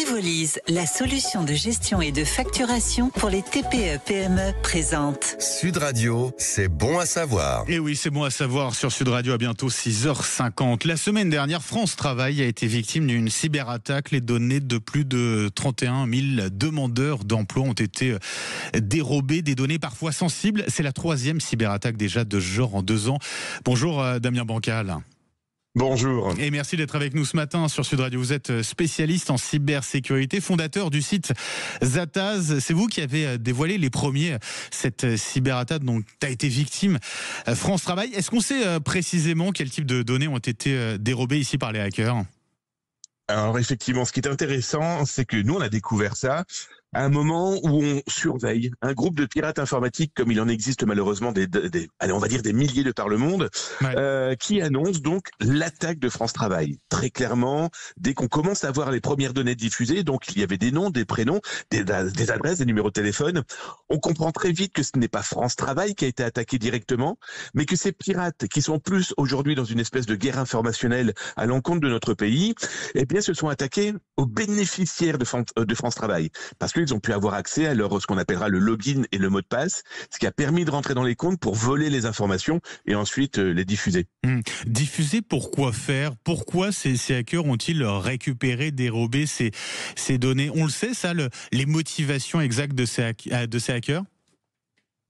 Evolise, la solution de gestion et de facturation pour les TPE-PME présente. Sud Radio, c'est bon à savoir. Et oui, c'est bon à savoir sur Sud Radio, à bientôt 6h50. La semaine dernière, France Travail a été victime d'une cyberattaque. Les données de plus de 31 000 demandeurs d'emploi ont été dérobées, des données parfois sensibles. C'est la 3e cyberattaque déjà de ce genre en 2 ans. Bonjour Damien Bancal. Bonjour. Et merci d'être avec nous ce matin sur Sud Radio. Vous êtes spécialiste en cybersécurité, fondateur du site Zataz. C'est vous qui avez dévoilé les premiers cette cyberattaque dont tu as été victime. France Travail, est-ce qu'on sait précisément quel type de données ont été dérobées ici par les hackers ? Alors effectivement, ce qui est intéressant, c'est que nous, on a découvert ça à un moment où on surveille un groupe de pirates informatiques, comme il en existe malheureusement allez, on va dire des milliers de par le monde, qui annoncent donc l'attaque de France Travail. Très clairement, dès qu'on commence à voir les premières données diffusées, donc il y avait des noms, des prénoms, des adresses, des numéros de téléphone, on comprend très vite que ce n'est pas France Travail qui a été attaqué directement, mais que ces pirates, qui sont plus aujourd'hui dans une espèce de guerre informationnelle à l'encontre de notre pays, eh bien se sont attaqués aux bénéficiaires de France Travail. Parce qu'ils ont pu avoir accès à ce qu'on appellera le login et le mot de passe, ce qui a permis de rentrer dans les comptes pour voler les informations et ensuite les diffuser. Diffuser, pourquoi faire ? Pourquoi ces hackers ont-ils récupéré, dérobé ces données ? On le sait ça, les motivations exactes de ces hackers ?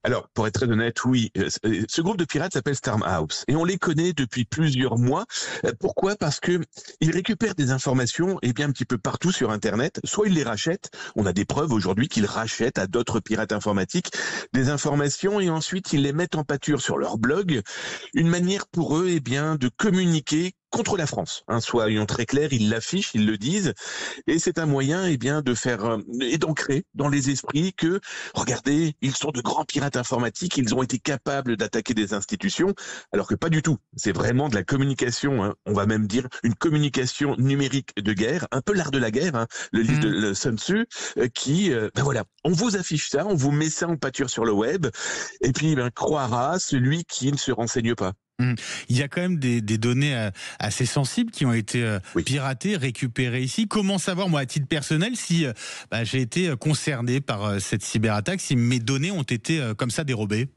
Alors, pour être très honnête, oui. Ce groupe de pirates s'appelle Stormhouse et on les connaît depuis plusieurs mois. Pourquoi ? Parce que ils récupèrent des informations, un petit peu partout sur Internet. Soit ils les rachètent. On a des preuves aujourd'hui qu'ils rachètent à d'autres pirates informatiques des informations et ensuite ils les mettent en pâture sur leur blog. Une manière pour eux, de communiquer contre la France, soyons très clairs, ils l'affichent, ils le disent, et c'est un moyen, de faire et d'ancrer dans les esprits que, regardez, ils sont de grands pirates informatiques, ils ont été capables d'attaquer des institutions, alors que pas du tout. C'est vraiment de la communication, on va même dire une communication numérique de guerre, un peu l'art de la guerre, le livre de Sun Tzu, qui, on vous affiche ça, on vous met ça en pâture sur le web, et puis croira celui qui ne se renseigne pas. Il y a quand même des données assez sensibles qui ont été piratées, récupérées ici. Comment savoir, moi, à titre personnel, si j'ai été concerné par cette cyberattaque, si mes données ont été comme ça dérobées ?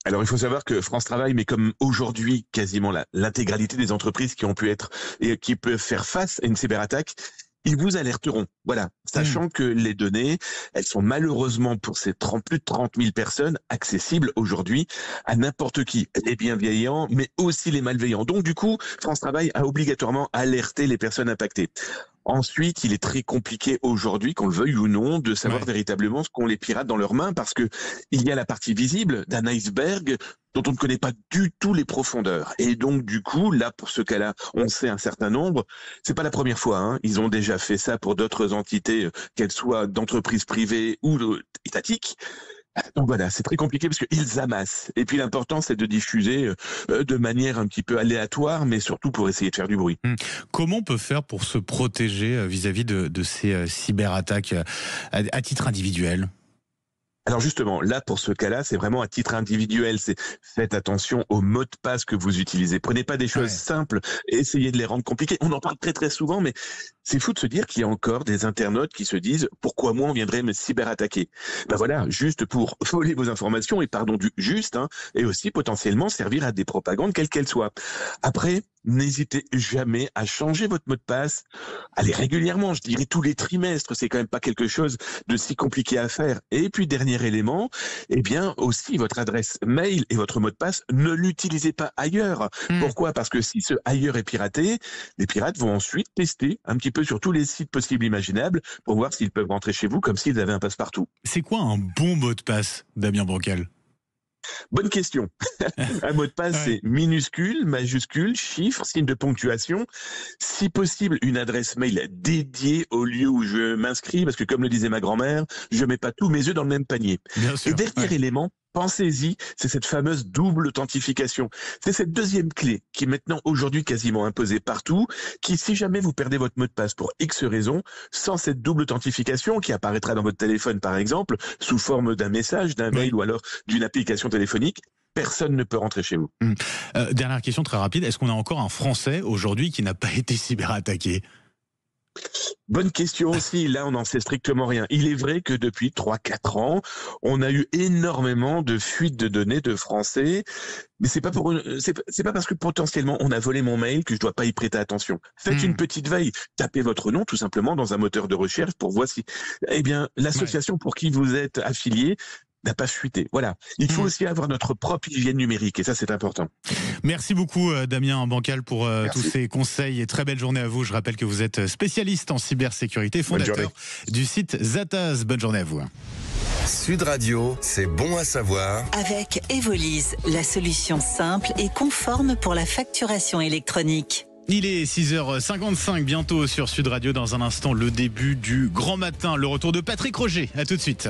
Alors, il faut savoir que France Travail, mais comme aujourd'hui, quasiment l'intégralité des entreprises qui ont pu être et qui peuvent faire face à une cyberattaque, ils vous alerteront, sachant que les données, elles sont malheureusement pour ces plus de 30 000 personnes accessibles aujourd'hui à n'importe qui, les bienveillants, mais aussi les malveillants. Donc du coup, France Travail a obligatoirement alerté les personnes impactées. Ensuite, il est très compliqué aujourd'hui, qu'on le veuille ou non, de savoir véritablement ce qu'ont les pirates dans leurs mains, parce que il y a la partie visible d'un iceberg dont on ne connaît pas du tout les profondeurs. Et donc, du coup, là, pour ce cas-là, on sait un certain nombre. C'est pas la première fois, Ils ont déjà fait ça pour d'autres entités, qu'elles soient d'entreprises privées ou étatiques. Donc voilà, c'est très compliqué parce qu'ils amassent. Et puis l'important, c'est de diffuser de manière un petit peu aléatoire, mais surtout pour essayer de faire du bruit. Comment on peut faire pour se protéger vis-à-vis de ces cyberattaques à titre individuel ? Alors justement, là, pour ce cas-là, c'est vraiment à titre individuel. Faites attention aux mots de passe que vous utilisez. Prenez pas des choses simples et essayez de les rendre compliquées. On en parle très très souvent, mais c'est fou de se dire qu'il y a encore des internautes qui se disent « Pourquoi moi on viendrait me cyberattaquer ?» Juste pour voler vos informations, et pardon du juste, et aussi potentiellement servir à des propagandes, quelles qu'elles soient. Après, n'hésitez jamais à changer votre mot de passe. Allez, régulièrement, je dirais tous les trimestres, c'est quand même pas quelque chose de si compliqué à faire. Et puis, dernier élément, aussi votre adresse mail et votre mot de passe, ne l'utilisez pas ailleurs. Pourquoi ? Parce que si ce ailleurs est piraté, les pirates vont ensuite tester un petit peu sur tous les sites possibles imaginables pour voir s'ils peuvent rentrer chez vous comme s'ils avaient un passe-partout. C'est quoi un bon mot de passe, Damien Bancal ? Bonne question. Un mot de passe, c'est minuscule, majuscule, chiffre, signe de ponctuation. Si possible, une adresse mail dédiée au lieu où je m'inscris, parce que comme le disait ma grand-mère, je mets pas tous mes œufs dans le même panier. Bien sûr, et dernier élément, pensez-y, c'est cette fameuse double authentification. C'est cette deuxième clé qui est maintenant aujourd'hui quasiment imposée partout, qui si jamais vous perdez votre mot de passe pour X raison, sans cette double authentification qui apparaîtra dans votre téléphone par exemple, sous forme d'un message, d'un mail ou alors d'une application téléphonique, personne ne peut rentrer chez vous. Dernière question très rapide, est-ce qu'on a encore un Français aujourd'hui qui n'a pas été cyberattaqué ? Bonne question aussi. Là, on n'en sait strictement rien. Il est vrai que depuis 3-4 ans, on a eu énormément de fuites de données de Français. Mais c'est pas parce que potentiellement on a volé mon mail que je dois pas y prêter attention. Faites une petite veille. Tapez votre nom tout simplement dans un moteur de recherche pour voir si, l'association pour qui vous êtes affilié n'a pas fuité. Voilà. Il faut aussi avoir notre propre hygiène numérique et ça, c'est important. Merci beaucoup, Damien Bancal, pour tous ces conseils et très belle journée à vous. Je rappelle que vous êtes spécialiste en cybersécurité, fondateur du site Zataz. Bonne journée à vous. Sud Radio, c'est bon à savoir. Avec Evolise, la solution simple et conforme pour la facturation électronique. Il est 6h55, bientôt sur Sud Radio. Dans un instant, le début du grand matin. Le retour de Patrick Roger. À tout de suite.